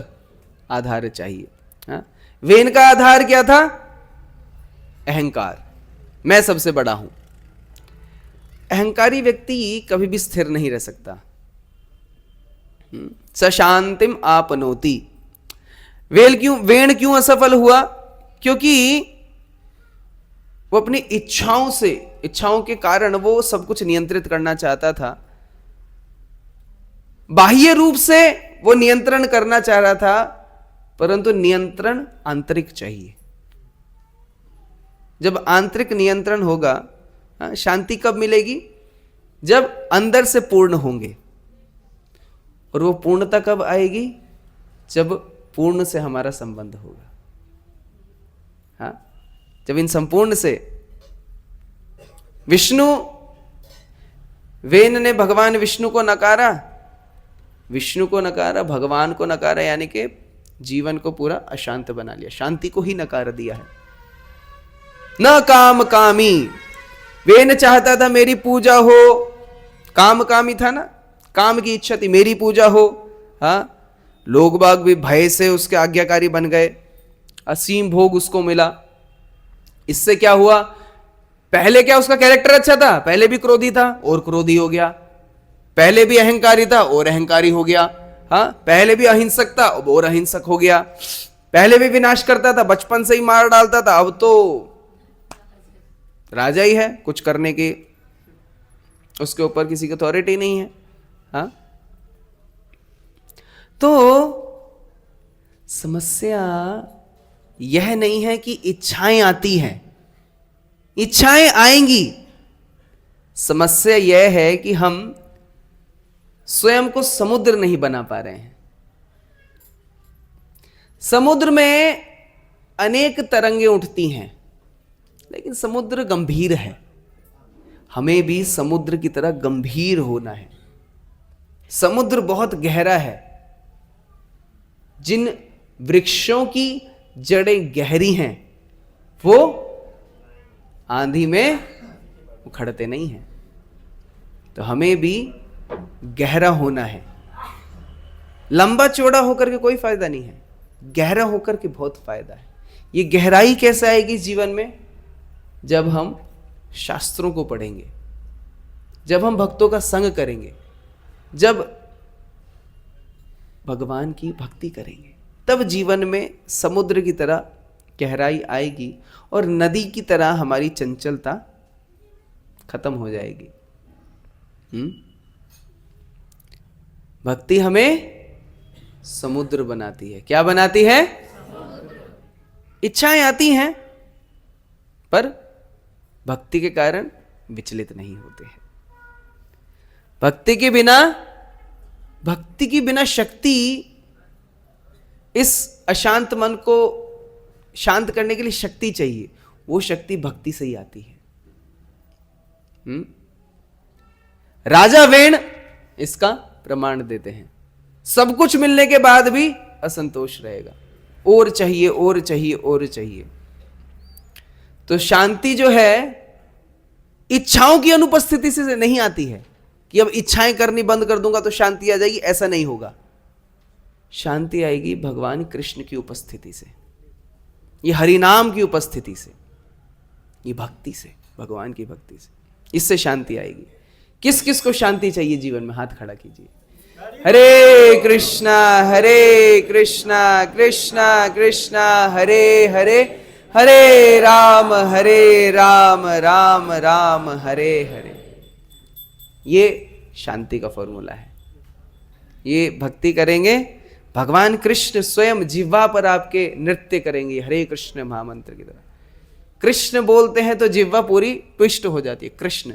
आधार चाहिए। हाँ? वेन का आधार क्या था? अहंकार, मैं सबसे बड़ा हूं। अहंकारी व्यक्ति कभी भी स्थिर नहीं रह सकता। सशांतिम आपनोति। वेन क्यों असफल हुआ? क्योंकि वो अपनी इच्छाओं के कारण वो सब कुछ नियंत्रित करना चाहता था। बाह्य रूप से वो नियंत्रण करना चाह रहा था, परंतु नियंत्रण आंतरिक चाहिए। जब आंतरिक नियंत्रण होगा, शांति कब मिलेगी? जब अंदर से पूर्ण होंगे। और वो पूर्णता कब आएगी? जब पूर्ण से हमारा संबंध होगा। हाँ, जब इन संपूर्ण से वेन ने भगवान विष्णु को नकारा, भगवान को नकारा, यानी कि जीवन को पूरा अशांत बना लिया, शांति को ही नकार दिया है। न काम कामी, वेन चाहता था मेरी पूजा हो, काम कामी था ना, काम की इच्छा थी, मेरी पूजा हो। हाँ, लोग बाग भी भय से उसके आज्ञाकारी बन गए, असीम भोग उसको मिला। इससे क्या हुआ? पहले क्या उसका कैरेक्टर अच्छा था? पहले भी क्रोधी था और क्रोधी हो गया। पहले भी अहंकारी था और अहंकारी हो गया। हाँ, पहले भी अहिंसक था और अहिंसक हो गया। पहले भी विनाश करता था, बचपन से ही मार डालता था, अब तो राजा ही है, कुछ करने की उसके ऊपर किसी की अथॉरिटी नहीं है। हाँ, तो समस्या यह नहीं है कि इच्छाएं आती हैं, इच्छाएं आएंगी। समस्या यह है कि हम स्वयं को समुद्र नहीं बना पा रहे हैं। समुद्र में अनेक तरंगें उठती हैं, लेकिन समुद्र गंभीर है। हमें भी समुद्र की तरह गंभीर होना है। समुद्र बहुत गहरा है। जिन वृक्षों की जड़ें गहरी हैं वो आंधी में उखड़ते नहीं हैं। तो हमें भी गहरा होना है। लंबा चौड़ा होकर के कोई फायदा नहीं है, गहरा होकर के बहुत फायदा है। ये गहराई कैसे आएगी जीवन में? जब हम शास्त्रों को पढ़ेंगे, जब हम भक्तों का संग करेंगे, जब भगवान की भक्ति करेंगे, तब जीवन में समुद्र की तरह गहराई आएगी और नदी की तरह हमारी चंचलता खत्म हो जाएगी। भक्ति हमें समुद्र बनाती है। क्या बनाती है? इच्छाएं आती हैं पर भक्ति के कारण विचलित नहीं होते हैं। भक्ति की बिना शक्ति इस अशांत मन को शांत करने के लिए शक्ति चाहिए। वो शक्ति भक्ति से ही आती है। राजा वेण इसका प्रमाण देते हैं। सब कुछ मिलने के बाद भी असंतोष रहेगा, और चाहिए और चाहिए और चाहिए। तो शांति जो है इच्छाओं की अनुपस्थिति से नहीं आती है कि अब इच्छाएं करनी बंद कर दूंगा तो शांति आ जाएगी, ऐसा नहीं होगा। शांति आएगी भगवान कृष्ण की उपस्थिति से, ये हरिनाम की उपस्थिति से, ये भक्ति से, भगवान की भक्ति से। इससे शांति आएगी। किस किस को शांति चाहिए जीवन में? हाथ खड़ा कीजिए। हरे कृष्णा कृष्णा कृष्णा हरे हरे, हरे राम राम राम हरे हरे। ये शांति का फॉर्मूला है। ये भक्ति करेंगे, भगवान कृष्ण स्वयं जिह्वा पर आपके नृत्य करेंगे हरे कृष्ण महामंत्र की तरह। कृष्ण बोलते हैं तो जिह्वा पूरी ट्विस्ट हो जाती है। कृष्ण,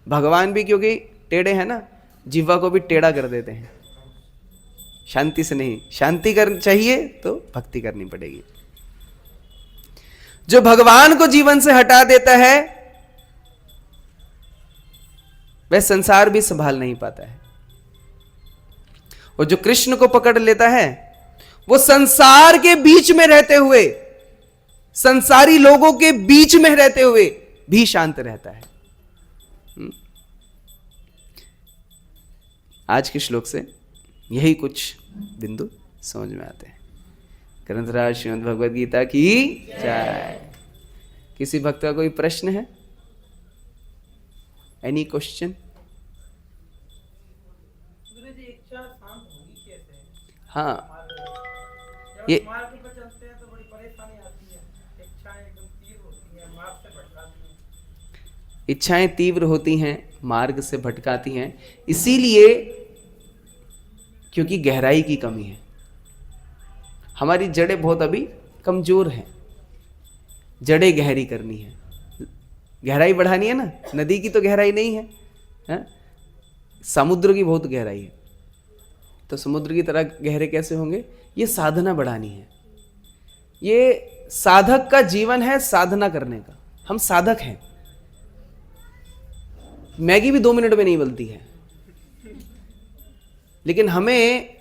भगवान भी क्योंकि टेढ़े हैं ना, जिह्वा को भी टेढ़ा कर देते हैं। शांति से नहीं, शांति कर चाहिए तो भक्ति करनी पड़ेगी। जो भगवान को जीवन से हटा देता है वह संसार भी संभाल नहीं पाता है, और जो कृष्ण को पकड़ लेता है वो संसार के बीच में रहते हुए, संसारी लोगों के बीच में रहते हुए भी शांत रहता है। आज के श्लोक से यही कुछ बिंदु समझ में आते हैं। ग्रंथराज श्रीमद् भगवद गीता की जय। किसी भक्त का कोई प्रश्न है? Any question? इच्छा शांत होगी कैसे? हाँ, ये मार्ग पर चलते हैं तो बड़ी परेशानी आती है। इच्छाएं एकदम तीव्र होती हैं, मार्ग से भटकाती हैं। इच्छाएं तीव्र होती हैं, मार्ग से भटकाती हैं, इसीलिए क्योंकि गहराई की कमी है। हमारी जड़ें बहुत अभी कमजोर हैं। जड़ें गहरी करनी है, गहराई बढ़ानी है ना। नदी की तो गहराई नहीं है, है? समुद्र की बहुत गहराई है। तो समुद्र की तरह गहरे कैसे होंगे? ये साधना बढ़ानी है। ये साधक का जीवन है, साधना करने का। हम साधक हैं। मैगी भी 2 मिनट में नहीं बनती है, लेकिन हमें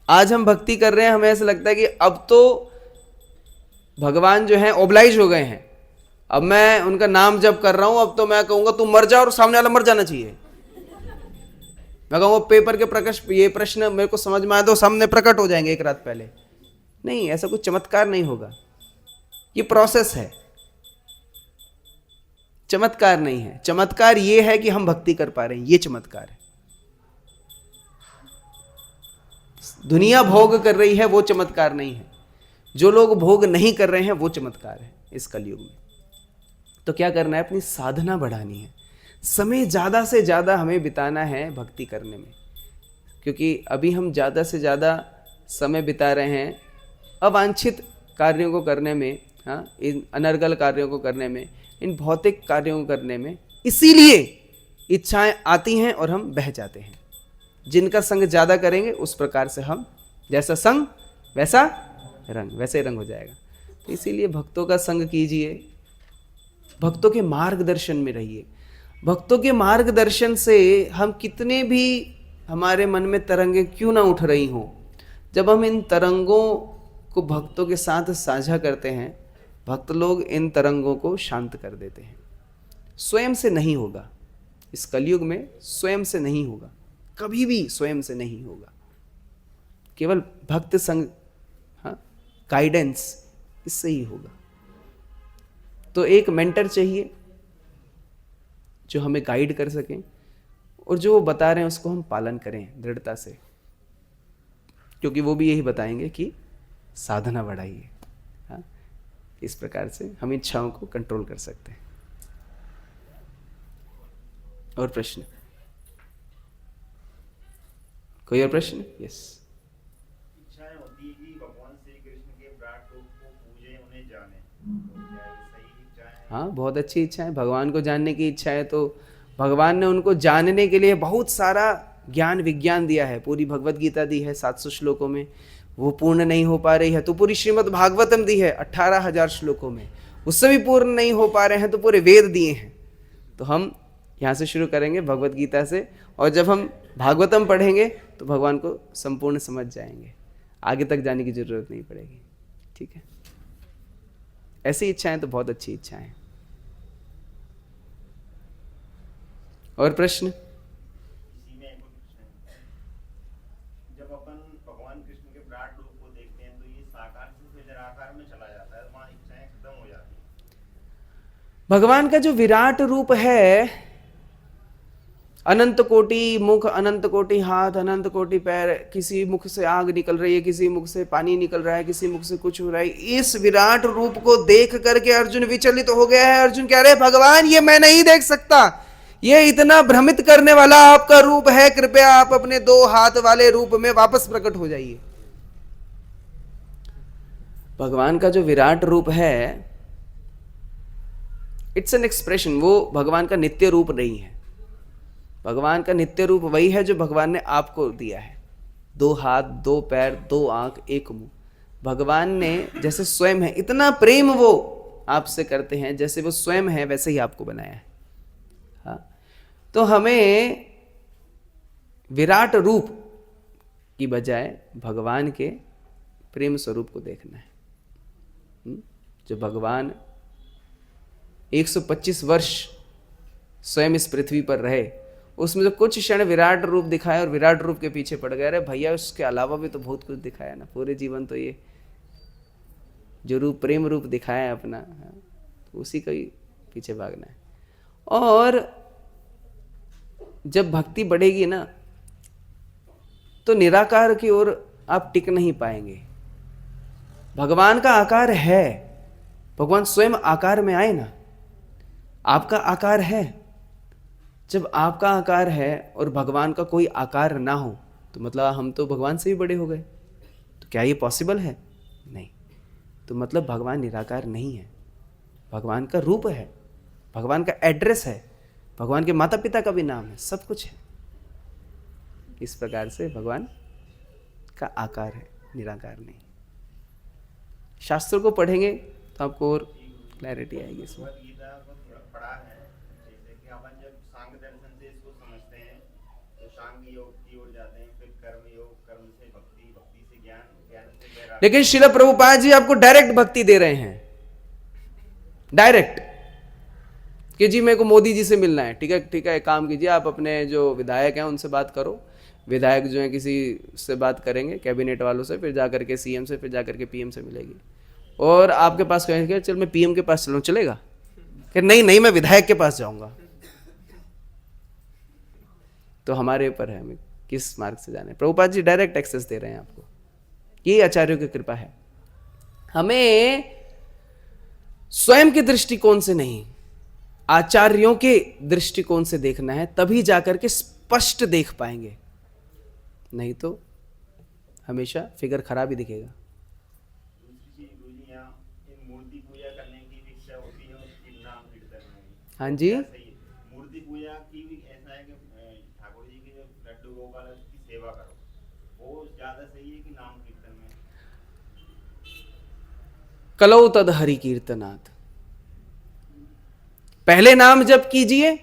आज हम भक्ति कर रहे हैं, हमें ऐसा लगता है कि अब तो भगवान जो हैं ओब्लाइज हो गए हैं। अब मैं उनका नाम जप कर रहा हूं, अब तो मैं कहूंगा तू मर जा और सामने वाला मर जाना चाहिए। मैं कहूंगा पेपर के प्रकाश ये प्रश्न मेरे को समझ में आए तो सामने प्रकट हो जाएंगे एक रात पहले। नहीं, ऐसा कुछ चमत्कार नहीं होगा। ये प्रोसेस है, चमत्कार नहीं है। चमत्कार ये है कि हम भक्ति कर पा रहे हैं, ये चमत्कार है। दुनिया भोग कर रही है वो चमत्कार नहीं है। जो लोग भोग नहीं कर रहे हैं वो चमत्कार है इस कलयुग में। तो क्या करना है? अपनी साधना बढ़ानी है। समय ज़्यादा से ज़्यादा हमें बिताना है भक्ति करने में, क्योंकि अभी हम ज़्यादा से ज़्यादा समय बिता रहे हैं अवांछित कार्यों को करने में, हाँ, इन अनर्गल कार्यों को करने में, इन भौतिक कार्यों को करने में। इसीलिए इच्छाएं आती हैं और हम बह जाते हैं। जिनका संग ज़्यादा करेंगे उस प्रकार से हम, जैसा संग वैसा रंग, वैसे रंग हो जाएगा। तो इसीलिए भक्तों का संग कीजिए, भक्तों के मार्गदर्शन में रहिए। भक्तों के मार्गदर्शन से हम कितने भी हमारे मन में तरंगे क्यों ना उठ रही हों, जब हम इन तरंगों को भक्तों के साथ साझा करते हैं, भक्त लोग इन तरंगों को शांत कर देते हैं। स्वयं से नहीं होगा, इस कलयुग में स्वयं से नहीं होगा, कभी भी स्वयं से नहीं होगा। केवल भक्त संग, हाँ, गाइडेंस, इससे ही होगा। तो एक मेंटर चाहिए जो हमें गाइड कर सकें, और जो वो बता रहे हैं उसको हम पालन करें दृढ़ता से, क्योंकि वो भी यही बताएंगे कि साधना बढ़ाइए। हाँ, इस प्रकार से हम इच्छाओं को कंट्रोल कर सकते हैं। और प्रश्न, कोई और प्रश्न? यस। इच्छाएं होती है कि भगवान श्री कृष्ण के विराट रूप को पूजे, उन्हें जाने, तो क्या ये सही इच्छा है? हाँ, बहुत अच्छी इच्छा है। भगवान को जानने की इच्छा है तो भगवान ने उनको जानने के लिए बहुत सारा ज्ञान विज्ञान दिया है। पूरी भगवत गीता दी है 700 श्लोकों में, वो पूर्ण नहीं हो पा रही है तो पूरी श्रीमद् भागवतम दी है 18,000 श्लोकों में, उससे भी पूर्ण नहीं हो पा रहे हैं तो पूरे वेद दिए हैं। तो हम यहाँ से शुरू करेंगे भगवत गीता से, और जब हम भागवतम पढ़ेंगे तो भगवान को संपूर्ण समझ जाएंगे, आगे तक जाने की जरूरत नहीं पड़ेगी। ठीक है, ऐसी इच्छाएं तो बहुत अच्छी इच्छाएं। और प्रश्न? इसी में एक और प्रश्न है, जब अपन भगवान कृष्ण के विराट रूप को देखते हैं तो ये साकार से फिर निराकार में चला जाता है, वहाँ इच्छाएं खत्म हो जाती हैं। भगवान का जो विराट रूप है, अनंत कोटि मुख, अनंत कोटि हाथ, अनंत कोटि पैर, किसी मुख से आग निकल रही है, किसी मुख से पानी निकल रहा है, किसी मुख से कुछ हो रहा है। इस विराट रूप को देख करके अर्जुन विचलित हो गया है। अर्जुन कह रहे भगवान ये मैं नहीं देख सकता, ये इतना भ्रमित करने वाला आपका रूप है, कृपया आप अपने 2 हाथ वाले रूप में वापस प्रकट हो जाइए। भगवान का जो विराट रूप है, इट्स एन एक्सप्रेशन, वो भगवान का नित्य रूप नहीं है। भगवान का नित्य रूप वही है जो भगवान ने आपको दिया है, 2 हाथ, 2 पैर, 2 आंख, 1 मुंह। भगवान ने जैसे स्वयं है, इतना प्रेम वो आपसे करते हैं, जैसे वो स्वयं है वैसे ही आपको बनाया है। हाँ, तो हमें विराट रूप की बजाय भगवान के प्रेम स्वरूप को देखना है। जो भगवान 125 वर्ष स्वयं इस पृथ्वी पर रहे, उसमें जो कुछ क्षण विराट रूप दिखाया और विराट रूप के पीछे पड़ गए। अरे भैया, उसके अलावा भी तो बहुत कुछ दिखाया ना, पूरे जीवन तो ये जो रूप, प्रेम रूप दिखाया है अपना, तो उसी का ही पीछे भागना है। और जब भक्ति बढ़ेगी ना, तो निराकार की ओर आप टिक नहीं पाएंगे। भगवान का आकार है, भगवान स्वयं आकार में आए ना, आपका आकार है। जब आपका आकार है और भगवान का कोई आकार ना हो, तो मतलब हम तो भगवान से भी बड़े हो गए। तो क्या ये पॉसिबल है? नहीं। तो मतलब भगवान निराकार नहीं है, भगवान का रूप है, भगवान का एड्रेस है, भगवान के माता पिता का भी नाम है, सब कुछ है। इस प्रकार से भगवान का आकार है, निराकार नहीं। शास्त्रों को पढ़ेंगे तो आपको और क्लैरिटी आएगी इसमें। गीता को थोड़ा पढ़ा है, जैसे कि अपन जब सांग दर्शन से इसको समझते हैं तो सांग योग की ओर जाते हैं, फिर कर्म योग, कर्म से भक्ति, भक्ति से ज्ञान, ज्ञान से वैराग्य। लेकिन श्रील प्रभुपाद जी आपको डायरेक्ट भक्ति दे रहे हैं, डायरेक्ट, कि जी मेरे को मोदी जी से मिलना है। ठीक है, ठीक है, एक काम कीजिए, आप अपने जो विधायक हैं उनसे बात करो। विधायक जो है किसी से बात करेंगे, कैबिनेट वालों से, फिर जा करके सीएम से, फिर जा करके पीएम से मिलेगी। और आपके पास कहेंगे चल मैं पीएम के पास चलूं, चलेगा? कि नहीं नहीं, मैं विधायक के पास जाऊंगा। तो हमारे ऊपर है हमें किस मार्ग से जाना है। प्रभुपाद जी डायरेक्ट एक्सेस दे रहे हैं आपको, ये आचार्यों की कृपा है। हमें स्वयं के दृष्टिकोण से नहीं, आचार्यों के दृष्टिकोण से देखना है, तभी जाकर के स्पष्ट देख पाएंगे, नहीं तो हमेशा फिगर खराब ही दिखेगा। दूसरी चीज गुरुजी, यहाँ ये मूर्ति पूजा करने की भी इच्छा होती है और फिर नाम कीर्तन में भी। हाँ जी, क्या सही है? मूर्ति पूजा की भी ऐसा है कि ठाकुर जी की जो लड्डू गोपाल की सेवा करो, वो ज्यादा सही है कि नाम कीर्तन में? कलौ तद हरि कीर्तनात्, पहले नाम जप कीजिए,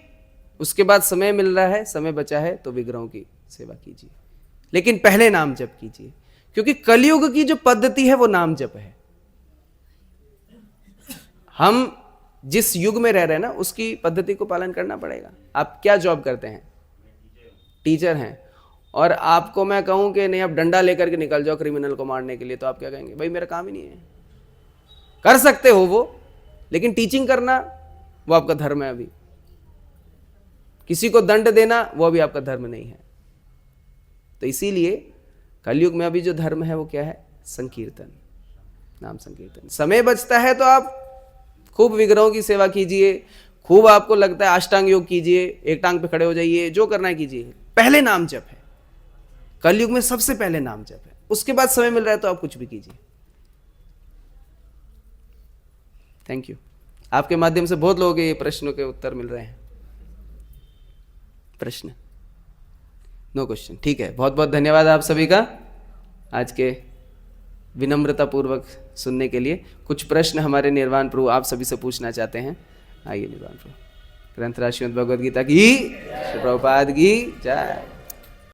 उसके बाद समय मिल रहा है, समय बचा है तो विग्रहों की सेवा कीजिए, लेकिन पहले नाम जप कीजिए, क्योंकि कलयुग की जो पद्धति है वो नाम जप है। हम जिस युग में रह रहे हैं ना, उसकी पद्धति को पालन करना पड़ेगा। आप क्या जॉब करते हैं? टीचर हैं, और आपको मैं कहूं कि नहीं आप डंडा लेकर के निकल जाओ क्रिमिनल को मारने के लिए, तो आप क्या कहेंगे? भाई मेरा काम ही नहीं है। कर सकते हो वो, लेकिन टीचिंग करना वो आपका धर्म है। अभी किसी को दंड देना वो अभी आपका धर्म नहीं है। तो इसीलिए कलयुग में अभी जो धर्म है वो क्या है? संकीर्तन, नाम संकीर्तन। समय बचता है तो आप खूब विग्रहों की सेवा कीजिए, खूब आपको लगता है अष्टांग योग कीजिए, एक टांग पे खड़े हो जाइए, जो करना है कीजिए। पहले नाम जप है, कलयुग में सबसे पहले नाम जप है, उसके बाद समय मिल रहा है तो आप कुछ भी कीजिए। Thank you. आपके माध्यम से बहुत लोगों के ये प्रश्नों के उत्तर मिल रहे हैं। प्रश्न? नो क्वेश्चन, ठीक है। बहुत बहुत धन्यवाद आप सभी का आज के विनम्रता पूर्वक सुनने के लिए। कुछ प्रश्न हमारे निर्वाण प्रभु आप सभी से पूछना चाहते हैं। आइए निर्वाण प्रभु। ग्रंथराज श्रीमद् भगवद गीता की, श्री प्रभुपाद की जय।